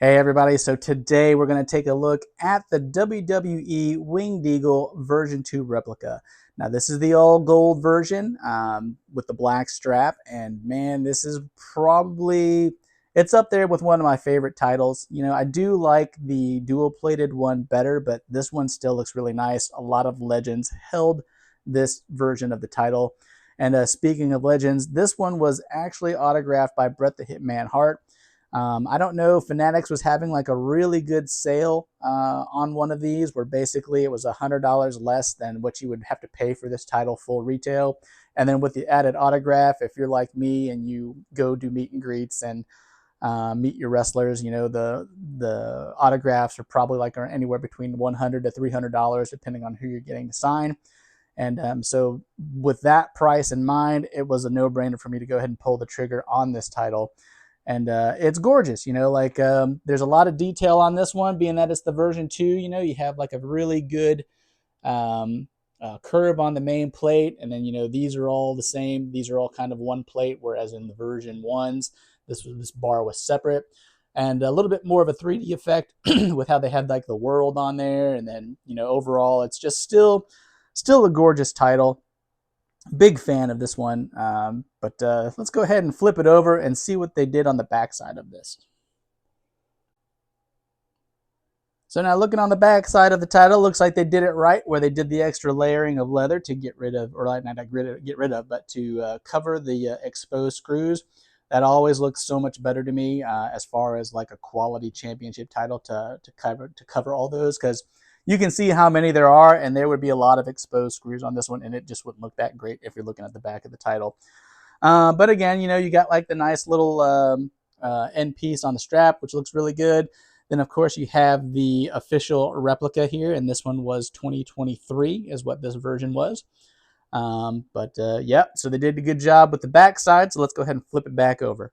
Hey everybody, so today we're going to take a look at the WWE Winged Eagle version 2 replica. Now this is the all gold version with the black strap, and man, this is probably, it's up there with one of my favorite titles. You know, I do like the dual plated one better, but this one still looks really nice. A lot of legends held this version of the title. And speaking of legends, this one was actually autographed by Bret the Hitman Hart. I don't know, Fanatics was having like a really good sale on one of these where basically it was $100 less than what you would have to pay for this title full retail. And then with the added autograph, if you're like me and you go do meet and greets and meet your wrestlers, you know, the autographs are probably like anywhere between $100 to $300 depending on who you're getting to sign. And so with that price in mind, it was a no-brainer for me to go ahead and pull the trigger on this title. And it's gorgeous, you know, like there's a lot of detail on this one, being that it's the version 2. You know, you have like a really good curve on the main plate, and then, you know, these are all the same. These are all kind of one plate, whereas in the version 1s, this bar was separate. And a little bit more of a 3D effect with how they had like the world on there. And then, you know, overall, it's just still a gorgeous title. Big fan of this one, but let's go ahead and flip it over and see what they did on the backside of this. So now looking on the back side of the title, looks like they did it right, where they did the extra layering of leather to get rid of, or not get rid of, but to cover the exposed screws. That always looks so much better to me as far as like a quality championship title to cover all those, because you can see how many there are, and there would be a lot of exposed screws on this one, and it just wouldn't look that great if you're looking at the back of the title. But again, you know, you got like the nice little end piece on the strap, which looks really good. Then, of course, you have the official replica here, and this one was 2023 is what this version was. Yeah, so they did a good job with the back side, so let's go ahead and flip it back over.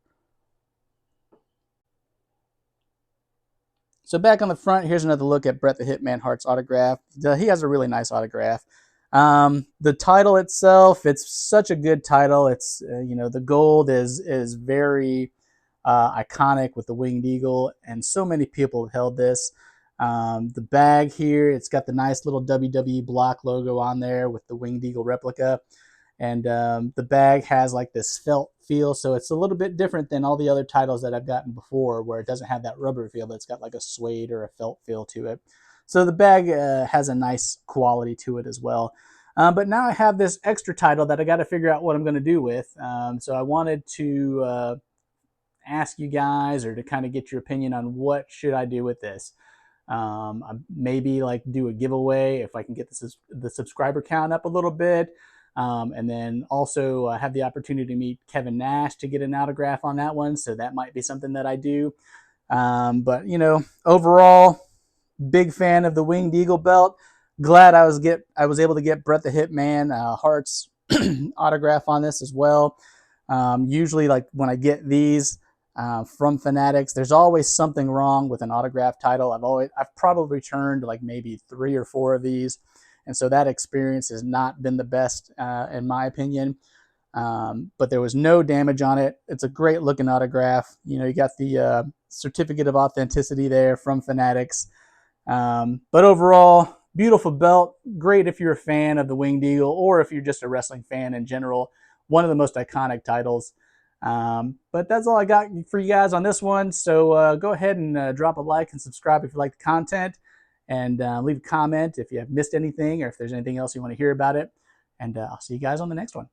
So back on the front, here's another look at Bret the Hitman Hart's autograph. He has a really nice autograph. The title itself, it's such a good title. It's you know, the gold is very iconic with the winged eagle, and so many people have held this. The bag here, it's got the nice little WWE block logo on there with the winged eagle replica. And the bag has like this felt feel, so it's a little bit different than all the other titles that I've gotten before, where it doesn't have that rubber feel, but it's got like a suede or a felt feel to it. So the bag has a nice quality to it as well. But now I have this extra title that I got to figure out what I'm going to do with. So I wanted to ask you guys, or to kind of get your opinion on what should I do with this. Maybe like do a giveaway if I can get the subscriber count up a little bit. And then also have the opportunity to meet Kevin Nash to get an autograph on that one. So that might be something that I do. But, you know, overall, big fan of the Winged Eagle belt. Glad I was able to get Bret the Hitman Hart's autograph on this as well. Usually, like when I get these from Fanatics, there's always something wrong with an autograph title. I've probably returned like maybe 3 or 4 of these. And so that experience has not been the best, in my opinion. But there was no damage on it. It's a great looking autograph. You know, you got the certificate of authenticity there from Fanatics. But overall, beautiful belt. Great if you're a fan of the Winged Eagle, or if you're just a wrestling fan in general. One of the most iconic titles. But that's all I got for you guys on this one. So go ahead and drop a like and subscribe if you like the content. And leave a comment if you have missed anything, or if there's anything else you want to hear about it. And I'll see you guys on the next one.